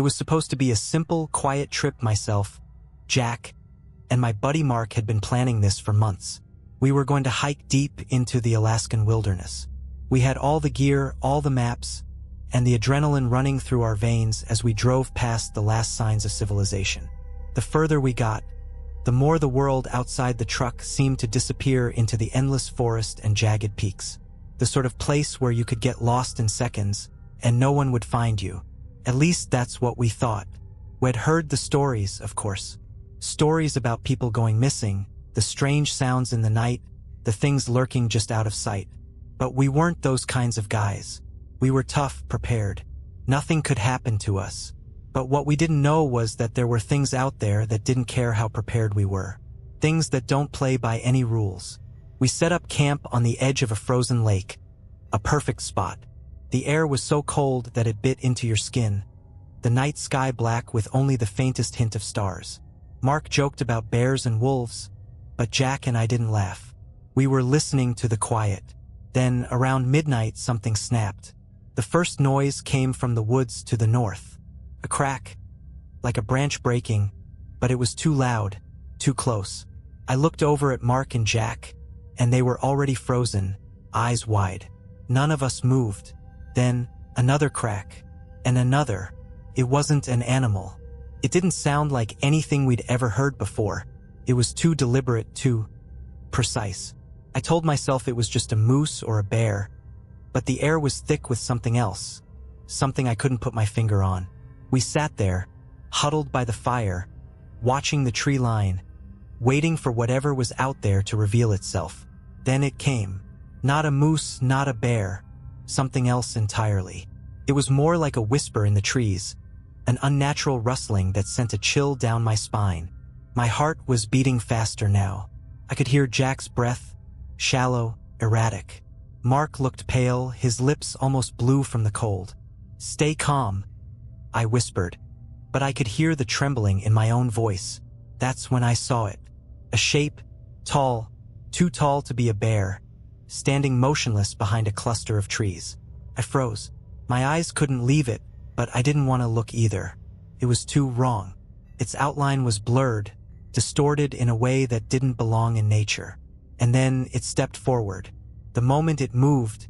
It was supposed to be a simple, quiet trip. Myself, Jack, and my buddy Mark had been planning this for months. We were going to hike deep into the Alaskan wilderness. We had all the gear, all the maps, and the adrenaline running through our veins as we drove past the last signs of civilization. The further we got, the more the world outside the truck seemed to disappear into the endless forest and jagged peaks. The sort of place where you could get lost in seconds and no one would find you. At least that's what we thought. We'd heard the stories, of course. Stories about people going missing, the strange sounds in the night, the things lurking just out of sight. But we weren't those kinds of guys. We were tough, prepared. Nothing could happen to us. But what we didn't know was that there were things out there that didn't care how prepared we were. Things that don't play by any rules. We set up camp on the edge of a frozen lake. A perfect spot. The air was so cold that it bit into your skin. The night sky black with only the faintest hint of stars. Mark joked about bears and wolves, but Jack and I didn't laugh. We were listening to the quiet. Then, around midnight, something snapped. The first noise came from the woods to the north. A crack, like a branch breaking, but it was too loud, too close. I looked over at Mark and Jack, and they were already frozen, eyes wide. None of us moved. Then, another crack, and another. It wasn't an animal. It didn't sound like anything we'd ever heard before. It was too deliberate, too precise. I told myself it was just a moose or a bear, but the air was thick with something else, something I couldn't put my finger on. We sat there, huddled by the fire, watching the tree line, waiting for whatever was out there to reveal itself. Then it came. Not a moose, not a bear, something else entirely. It was more like a whisper in the trees, an unnatural rustling that sent a chill down my spine. My heart was beating faster now. I could hear Jack's breath, shallow, erratic. Mark looked pale, his lips almost blue from the cold. "Stay calm," I whispered, but I could hear the trembling in my own voice. That's when I saw it. A shape, tall, too tall to be a bear, standing motionless behind a cluster of trees. I froze. My eyes couldn't leave it, but I didn't want to look either. It was too wrong. Its outline was blurred, distorted in a way that didn't belong in nature. And then it stepped forward. The moment it moved,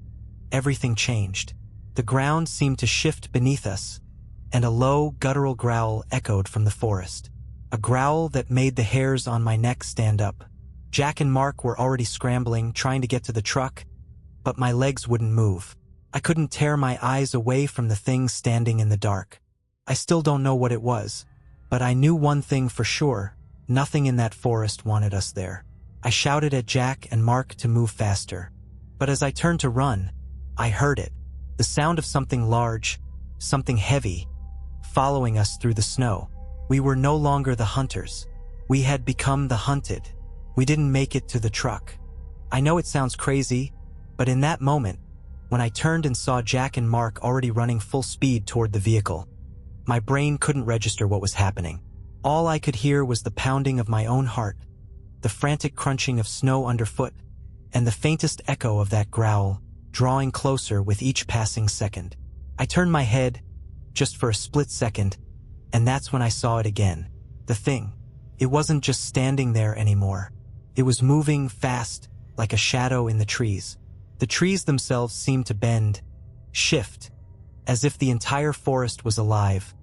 everything changed. The ground seemed to shift beneath us, and a low, guttural growl echoed from the forest. A growl that made the hairs on my neck stand up. Jack and Mark were already scrambling, trying to get to the truck, but my legs wouldn't move. I couldn't tear my eyes away from the thing standing in the dark. I still don't know what it was, but I knew one thing for sure. Nothing in that forest wanted us there. I shouted at Jack and Mark to move faster. But as I turned to run, I heard it. The sound of something large, something heavy, following us through the snow. We were no longer the hunters. We had become the hunted. We didn't make it to the truck. I know it sounds crazy, but in that moment, when I turned and saw Jack and Mark already running full speed toward the vehicle, my brain couldn't register what was happening. All I could hear was the pounding of my own heart, the frantic crunching of snow underfoot, and the faintest echo of that growl, drawing closer with each passing second. I turned my head, just for a split second, and that's when I saw it again. The thing. It wasn't just standing there anymore. It was moving fast, like a shadow in the trees. The trees themselves seemed to bend, shift, as if the entire forest was alive,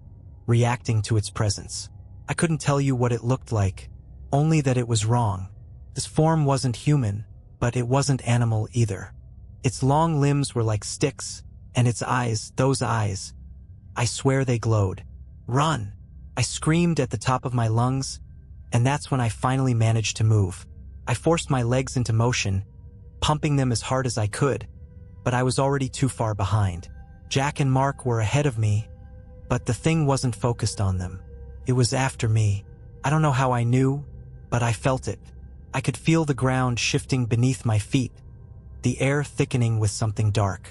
reacting to its presence. I couldn't tell you what it looked like, only that it was wrong. This form wasn't human, but it wasn't animal either. Its long limbs were like sticks, and its eyes, those eyes, I swear they glowed. "Run!" I screamed at the top of my lungs, and that's when I finally managed to move. I forced my legs into motion, pumping them as hard as I could, but I was already too far behind. Jack and Mark were ahead of me, but the thing wasn't focused on them. It was after me. I don't know how I knew, but I felt it. I could feel the ground shifting beneath my feet, the air thickening with something dark.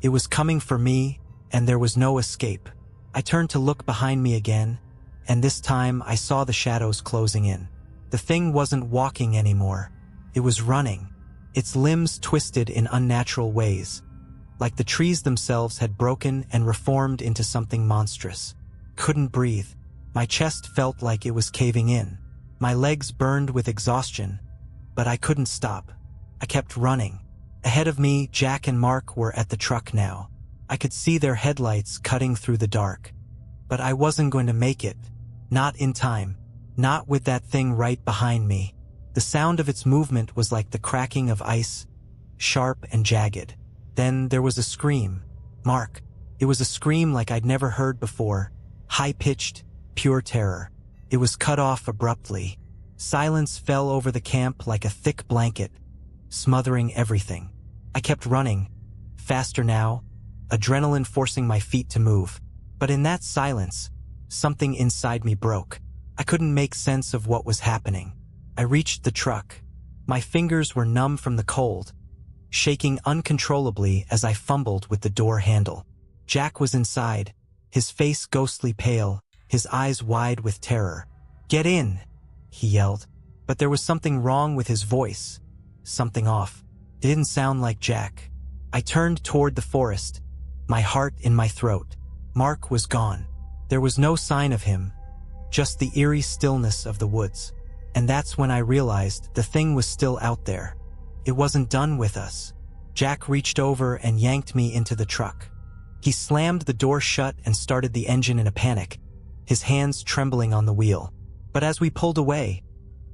It was coming for me, and there was no escape. I turned to look behind me again, and this time I saw the shadows closing in. The thing wasn't walking anymore. It was running. Its limbs twisted in unnatural ways, like the trees themselves had broken and reformed into something monstrous. couldn't breathe. My chest felt like it was caving in. My legs burned with exhaustion, but I couldn't stop. I kept running. Ahead of me, Jack and Mark were at the truck now. I could see their headlights cutting through the dark. But I wasn't going to make it. Not in time. Not with that thing right behind me. The sound of its movement was like the cracking of ice, sharp and jagged. Then there was a scream. Mark. It was a scream like I'd never heard before. High-pitched, pure terror. It was cut off abruptly. Silence fell over the camp like a thick blanket, smothering everything. I kept running, faster now, adrenaline forcing my feet to move. But in that silence, something inside me broke. I couldn't make sense of what was happening. I reached the truck. My fingers were numb from the cold, shaking uncontrollably as I fumbled with the door handle. Jack was inside, his face ghostly pale, his eyes wide with terror. "Get in!" he yelled. But there was something wrong with his voice. Something off. It didn't sound like Jack. I turned toward the forest, my heart in my throat. Mark was gone. There was no sign of him, just the eerie stillness of the woods. And that's when I realized the thing was still out there. It wasn't done with us. Jack reached over and yanked me into the truck. He slammed the door shut and started the engine in a panic, his hands trembling on the wheel. But as we pulled away,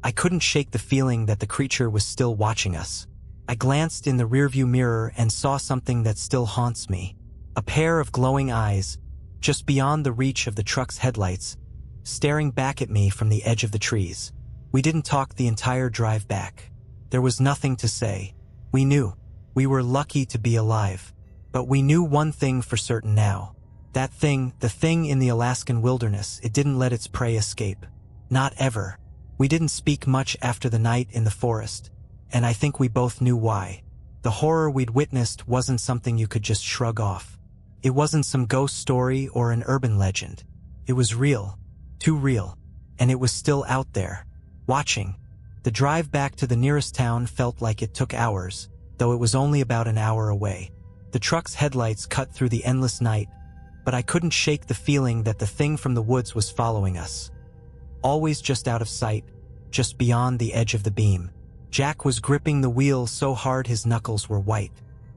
I couldn't shake the feeling that the creature was still watching us. I glanced in the rearview mirror and saw something that still haunts me. A pair of glowing eyes, just beyond the reach of the truck's headlights, staring back at me from the edge of the trees. We didn't talk the entire drive back. There was nothing to say. We knew. We were lucky to be alive. But we knew one thing for certain now. That thing, the thing in the Alaskan wilderness, it didn't let its prey escape. Not ever. We didn't speak much after the night in the forest, and I think we both knew why. The horror we'd witnessed wasn't something you could just shrug off. It wasn't some ghost story or an urban legend. It was real. Too real. And it was still out there, watching. The drive back to the nearest town felt like it took hours, though it was only about an hour away. The truck's headlights cut through the endless night, but I couldn't shake the feeling that the thing from the woods was following us. Always just out of sight, just beyond the edge of the beam. Jack was gripping the wheel so hard his knuckles were white.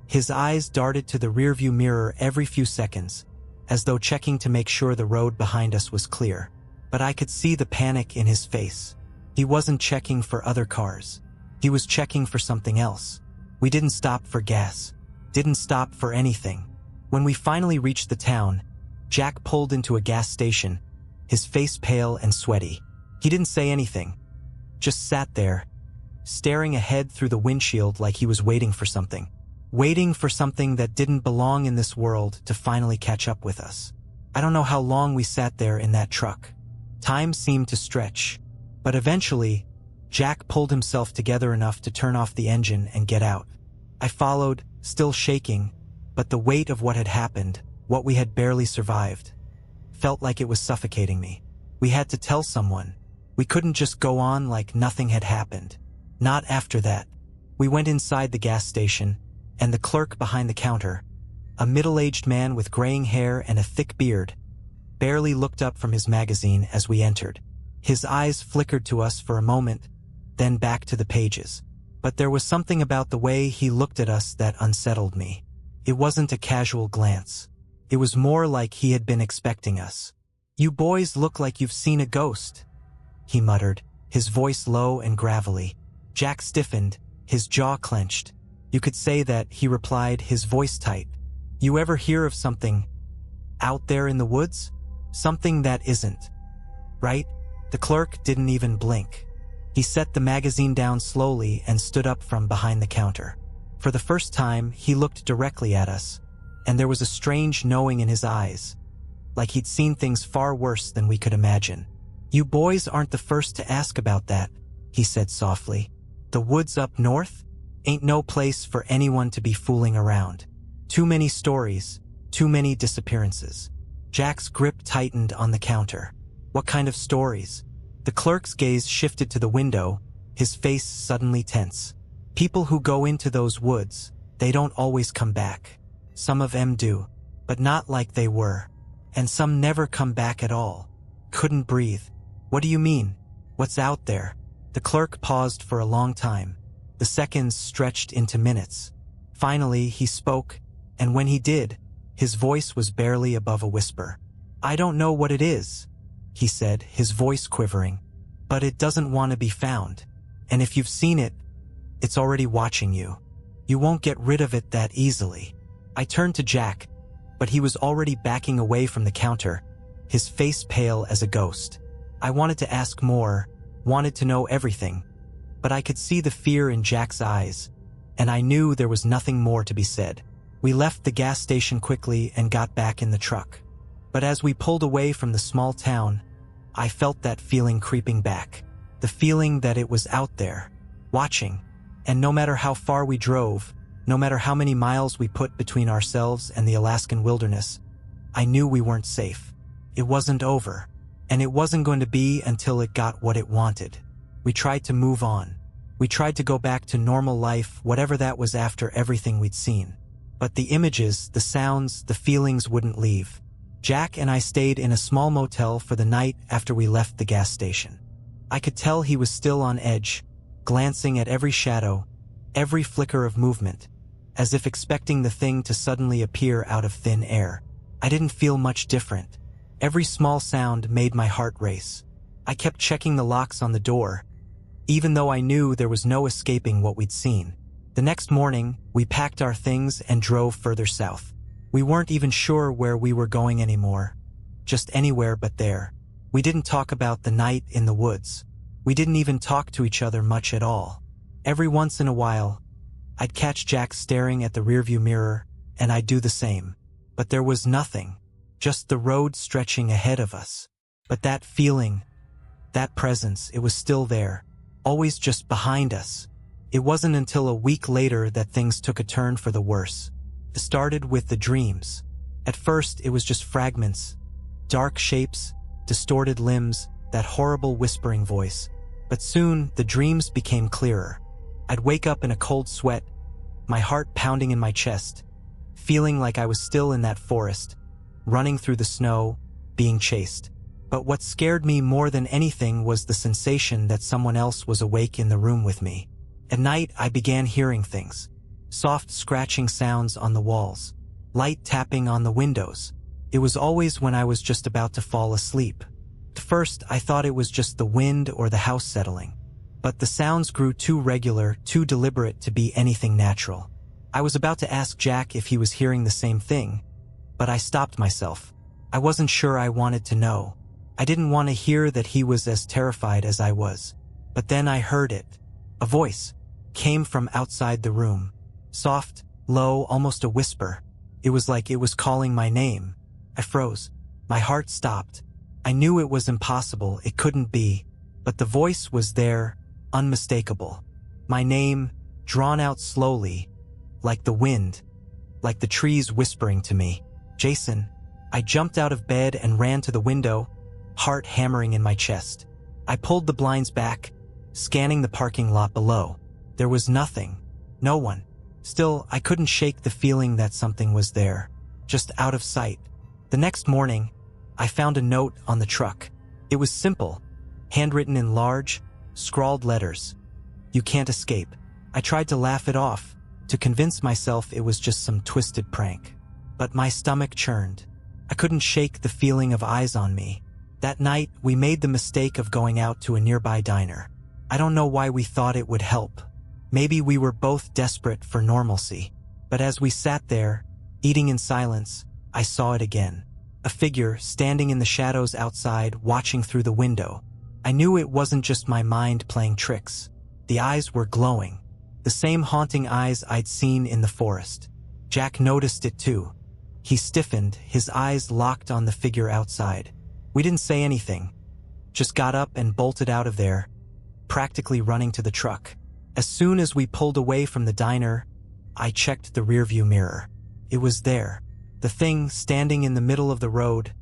His eyes darted to the rearview mirror every few seconds, as though checking to make sure the road behind us was clear. But I could see the panic in his face. He wasn't checking for other cars. He was checking for something else. We didn't stop for gas. Didn't stop for anything. When we finally reached the town, Jack pulled into a gas station, his face pale and sweaty. He didn't say anything, just sat there, staring ahead through the windshield like he was waiting for something. Waiting for something that didn't belong in this world to finally catch up with us. I don't know how long we sat there in that truck. Time seemed to stretch, but eventually, Jack pulled himself together enough to turn off the engine and get out. I followed, still shaking, but the weight of what had happened, what we had barely survived, felt like it was suffocating me. We had to tell someone. We couldn't just go on like nothing had happened. Not after that. We went inside the gas station, and the clerk behind the counter, a middle-aged man with graying hair and a thick beard, barely looked up from his magazine as we entered. His eyes flickered to us for a moment, then back to the pages. But there was something about the way he looked at us that unsettled me. It wasn't a casual glance. It was more like he had been expecting us. "You boys look like you've seen a ghost," he muttered, his voice low and gravelly. Jack stiffened, his jaw clenched. You could say that, he replied, his voice tight. "You ever hear of something out there in the woods? Something that isn't, right?" The clerk didn't even blink. He set the magazine down slowly and stood up from behind the counter. For the first time, he looked directly at us, and there was a strange knowing in his eyes, like he'd seen things far worse than we could imagine. "You boys aren't the first to ask about that," he said softly. "The woods up north? Ain't no place for anyone to be fooling around. Too many stories, too many disappearances." Jack's grip tightened on the counter. "What kind of stories?" The clerk's gaze shifted to the window, his face suddenly tense. "People who go into those woods, they don't always come back. Some of 'em do, but not like they were. And some never come back at all. Couldn't breathe. What do you mean? What's out there? The clerk paused for a long time. The seconds stretched into minutes. Finally, he spoke, and when he did, his voice was barely above a whisper. I don't know what it is, he said, his voice quivering, but it doesn't want to be found. And if you've seen it, it's already watching you. You won't get rid of it that easily. I turned to Jack, but he was already backing away from the counter, his face pale as a ghost. I wanted to ask more, wanted to know everything, but I could see the fear in Jack's eyes, and I knew there was nothing more to be said. We left the gas station quickly and got back in the truck. But as we pulled away from the small town, I felt that feeling creeping back. The feeling that it was out there, watching, and no matter how far we drove, no matter how many miles we put between ourselves and the Alaskan wilderness, I knew we weren't safe. It wasn't over, and it wasn't going to be until it got what it wanted. We tried to move on. We tried to go back to normal life, whatever that was after everything we'd seen. But the images, the sounds, the feelings wouldn't leave. Jack and I stayed in a small motel for the night after we left the gas station. I could tell he was still on edge, glancing at every shadow, every flicker of movement, as if expecting the thing to suddenly appear out of thin air. I didn't feel much different. Every small sound made my heart race. I kept checking the locks on the door, even though I knew there was no escaping what we'd seen. The next morning, we packed our things and drove further south. We weren't even sure where we were going anymore. Just anywhere but there. We didn't talk about the night in the woods. We didn't even talk to each other much at all. Every once in a while, I'd catch Jack staring at the rearview mirror, and I'd do the same. But there was nothing, just the road stretching ahead of us. But that feeling, that presence, it was still there, always just behind us. It wasn't until a week later that things took a turn for the worse. It started with the dreams. At first, it was just fragments, dark shapes, distorted limbs, that horrible whispering voice. But soon, the dreams became clearer. I'd wake up in a cold sweat, my heart pounding in my chest, feeling like I was still in that forest, running through the snow, being chased. But what scared me more than anything was the sensation that someone else was awake in the room with me. At night, I began hearing things. Soft scratching sounds on the walls, light tapping on the windows. It was always when I was just about to fall asleep. At first, I thought it was just the wind or the house settling. But the sounds grew too regular, too deliberate to be anything natural. I was about to ask Jack if he was hearing the same thing, but I stopped myself. I wasn't sure I wanted to know. I didn't want to hear that he was as terrified as I was. But then I heard it. A voice came from outside the room. Soft, low, almost a whisper. It was like it was calling my name. I froze. My heart stopped. I knew it was impossible, it couldn't be. But the voice was there, unmistakable. My name, drawn out slowly, like the wind, like the trees whispering to me. Jason. I jumped out of bed and ran to the window, heart hammering in my chest. I pulled the blinds back, scanning the parking lot below. There was nothing. No one. Still, I couldn't shake the feeling that something was there, just out of sight. The next morning, I found a note on the truck. It was simple, handwritten in large, scrawled letters. You can't escape. I tried to laugh it off, to convince myself it was just some twisted prank. But my stomach churned. I couldn't shake the feeling of eyes on me. That night, we made the mistake of going out to a nearby diner. I don't know why we thought it would help. Maybe we were both desperate for normalcy. But as we sat there, eating in silence, I saw it again. A figure standing in the shadows outside, watching through the window. I knew it wasn't just my mind playing tricks. The eyes were glowing. The same haunting eyes I'd seen in the forest. Jack noticed it too. He stiffened, his eyes locked on the figure outside. We didn't say anything, just got up and bolted out of there, practically running to the truck. As soon as we pulled away from the diner, I checked the rearview mirror. It was there, the thing standing in the middle of the road,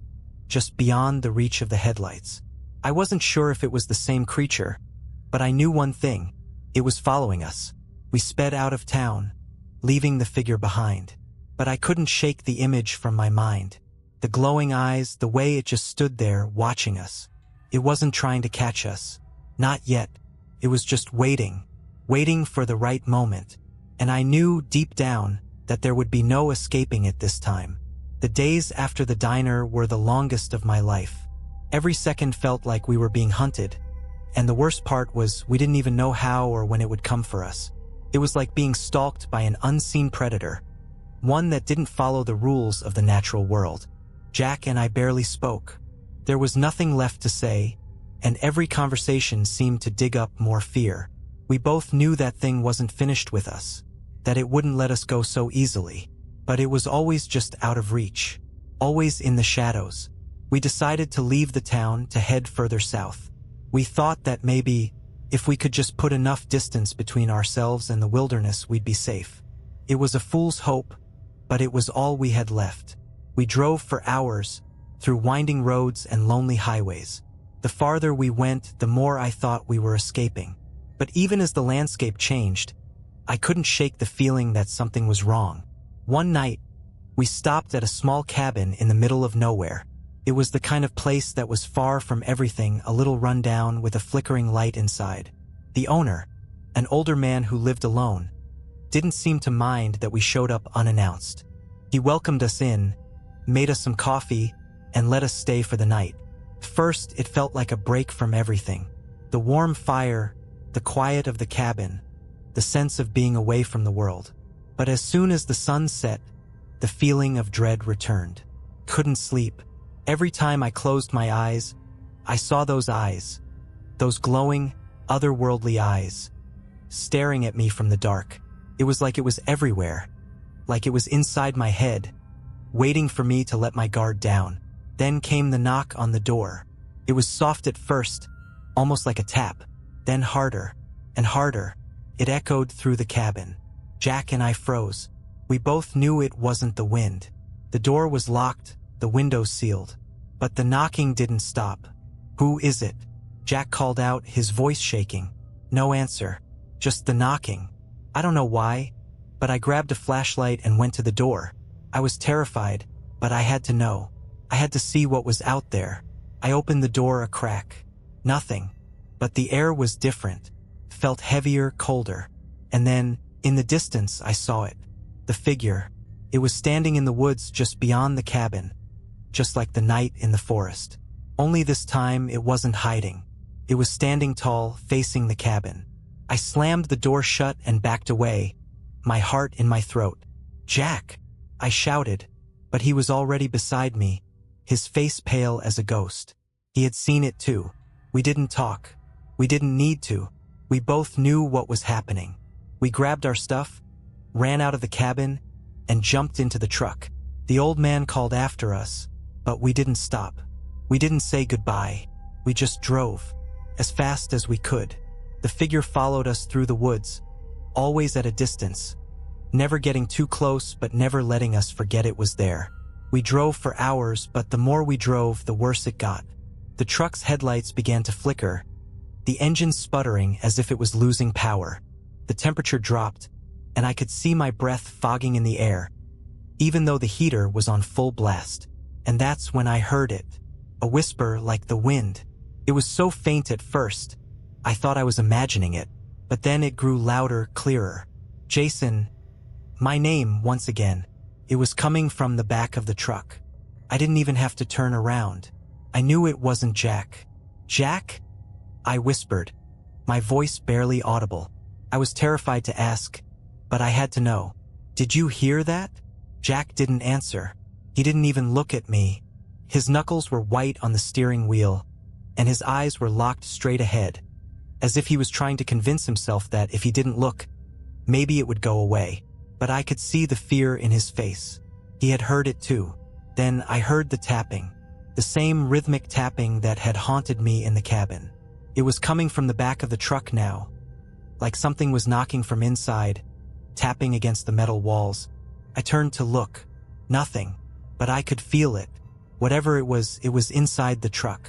just beyond the reach of the headlights. I wasn't sure if it was the same creature, but I knew one thing. It was following us. We sped out of town, leaving the figure behind. But I couldn't shake the image from my mind. The glowing eyes, the way it just stood there watching us. It wasn't trying to catch us. Not yet. It was just waiting. Waiting for the right moment. And I knew deep down that there would be no escaping it this time. The days after the diner were the longest of my life. Every second felt like we were being hunted. And the worst part was we didn't even know how or when it would come for us. It was like being stalked by an unseen predator. One that didn't follow the rules of the natural world. Jack and I barely spoke. There was nothing left to say, and every conversation seemed to dig up more fear. We both knew that thing wasn't finished with us, that it wouldn't let us go so easily, but it was always just out of reach, always in the shadows. We decided to leave the town to head further south. We thought that maybe, if we could just put enough distance between ourselves and the wilderness, we'd be safe. It was a fool's hope, but it was all we had left. We drove for hours, through winding roads and lonely highways. The farther we went, the more I thought we were escaping. But even as the landscape changed, I couldn't shake the feeling that something was wrong. One night, we stopped at a small cabin in the middle of nowhere. It was the kind of place that was far from everything, a little rundown with a flickering light inside. The owner, an older man who lived alone, didn't seem to mind that we showed up unannounced. He welcomed us in, made us some coffee, and let us stay for the night. First, it felt like a break from everything. The warm fire, the quiet of the cabin, the sense of being away from the world. But as soon as the sun set, the feeling of dread returned. Couldn't sleep. Every time I closed my eyes, I saw those eyes, those glowing, otherworldly eyes, staring at me from the dark. It was like it was everywhere, like it was inside my head, waiting for me to let my guard down. Then came the knock on the door. It was soft at first, almost like a tap, then harder and harder. It echoed through the cabin. Jack and I froze. We both knew it wasn't the wind. The door was locked, the window sealed. But the knocking didn't stop. "Who is it?" Jack called out, his voice shaking. No answer, just the knocking. I don't know why, but I grabbed a flashlight and went to the door. I was terrified, but I had to know. I had to see what was out there. I opened the door a crack. Nothing. But the air was different, felt heavier, colder. And then, in the distance, I saw it. The figure. It was standing in the woods just beyond the cabin, just like the night in the forest. Only this time, it wasn't hiding. It was standing tall, facing the cabin. I slammed the door shut and backed away, my heart in my throat. "Jack!" I shouted, but he was already beside me, his face pale as a ghost. He had seen it too. We didn't talk. We didn't need to. We both knew what was happening. We grabbed our stuff, ran out of the cabin, and jumped into the truck. The old man called after us, but we didn't stop. We didn't say goodbye. We just drove, as fast as we could. The figure followed us through the woods, always at a distance, never getting too close but never letting us forget it was there. We drove for hours, but the more we drove, the worse it got. The truck's headlights began to flicker, the engine sputtering as if it was losing power. The temperature dropped, and I could see my breath fogging in the air, even though the heater was on full blast. And that's when I heard it, a whisper like the wind. It was so faint at first, I thought I was imagining it, but then it grew louder, clearer. "Jason," my name once again. It was coming from the back of the truck. I didn't even have to turn around. I knew it wasn't Jack. "Jack?" I whispered, my voice barely audible. I was terrified to ask, but I had to know. "Did you hear that?" Jack didn't answer. He didn't even look at me. His knuckles were white on the steering wheel, and his eyes were locked straight ahead, as if he was trying to convince himself that if he didn't look, maybe it would go away. But I could see the fear in his face. He had heard it too. Then I heard the tapping, the same rhythmic tapping that had haunted me in the cabin. It was coming from the back of the truck now, like something was knocking from inside, tapping against the metal walls. I turned to look. Nothing, but I could feel it. Whatever it was inside the truck,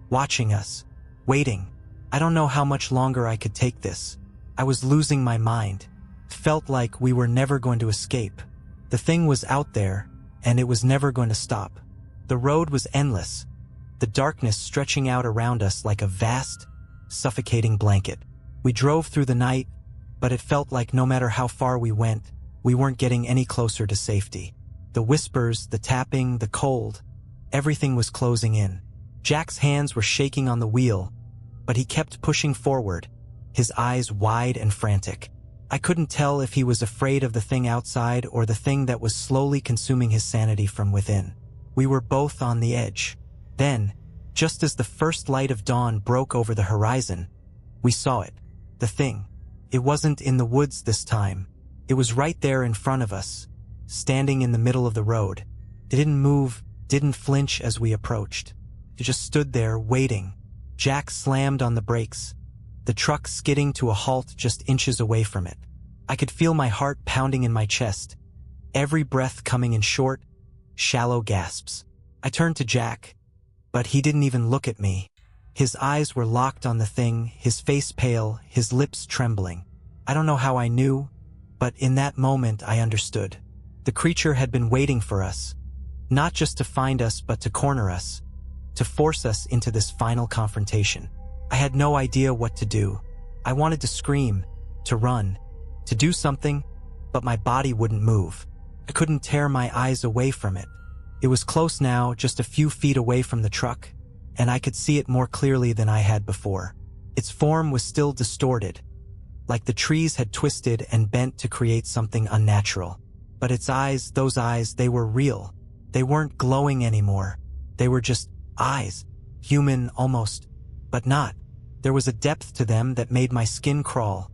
watching us, waiting. I don't know how much longer I could take this. I was losing my mind. Felt like we were never going to escape. The thing was out there, and it was never going to stop. The road was endless, the darkness stretching out around us like a vast, suffocating blanket. We drove through the night, but it felt like no matter how far we went, we weren't getting any closer to safety. The whispers, the tapping, the cold, everything was closing in. Jack's hands were shaking on the wheel, but he kept pushing forward, his eyes wide and frantic. I couldn't tell if he was afraid of the thing outside or the thing that was slowly consuming his sanity from within. We were both on the edge. Then, just as the first light of dawn broke over the horizon, we saw it. The thing. It wasn't in the woods this time. It was right there in front of us, standing in the middle of the road. It didn't move, didn't flinch as we approached. It just stood there, waiting. Jack slammed on the brakes, the truck skidding to a halt just inches away from it. I could feel my heart pounding in my chest, every breath coming in short, shallow gasps. I turned to Jack, but he didn't even look at me. His eyes were locked on the thing, his face pale, his lips trembling. I don't know how I knew, but in that moment I understood. The creature had been waiting for us, not just to find us but to corner us, to force us into this final confrontation. I had no idea what to do. I wanted to scream, to run, to do something, but my body wouldn't move. I couldn't tear my eyes away from it. It was close now, just a few feet away from the truck, and I could see it more clearly than I had before. Its form was still distorted, like the trees had twisted and bent to create something unnatural. But its eyes, those eyes, they were real. They weren't glowing anymore. They were just eyes, human almost, but not. There was a depth to them that made my skin crawl,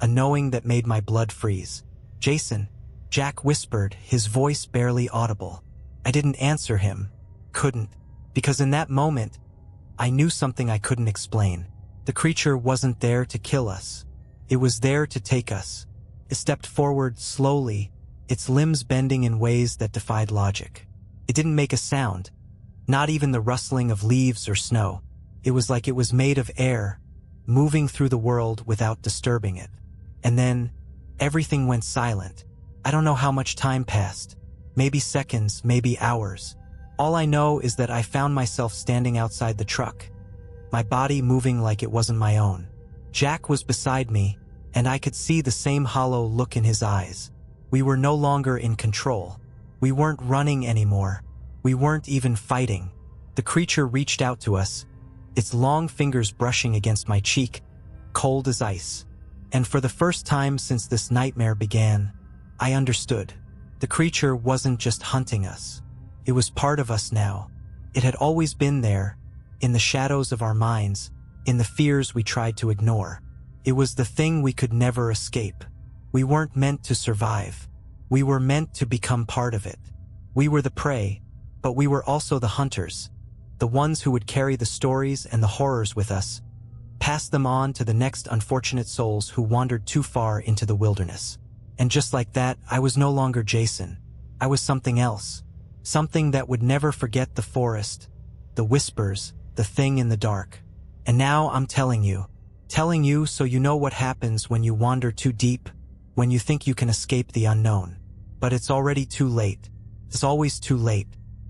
a knowing that made my blood freeze. "Jason," Jack whispered, his voice barely audible. I didn't answer him, couldn't, because in that moment, I knew something I couldn't explain. The creature wasn't there to kill us. It was there to take us. It stepped forward slowly, its limbs bending in ways that defied logic. It didn't make a sound, not even the rustling of leaves or snow. It was like it was made of air, moving through the world without disturbing it. And then, everything went silent. I don't know how much time passed. Maybe seconds, maybe hours. All I know is that I found myself standing outside the truck, my body moving like it wasn't my own. Jack was beside me, and I could see the same hollow look in his eyes. We were no longer in control. We weren't running anymore. We weren't even fighting. The creature reached out to us, its long fingers brushing against my cheek, cold as ice. And for the first time since this nightmare began, I understood. The creature wasn't just hunting us. It was part of us now. It had always been there, in the shadows of our minds, in the fears we tried to ignore. It was the thing we could never escape. We weren't meant to survive. We were meant to become part of it. We were the prey, but we were also the hunters, the ones who would carry the stories and the horrors with us, pass them on to the next unfortunate souls who wandered too far into the wilderness. And just like that, I was no longer Jason. I was something else. Something that would never forget the forest, the whispers, the thing in the dark. And now I'm telling you so you know what happens when you wander too deep, when you think you can escape the unknown. But it's already too late. It's always too late.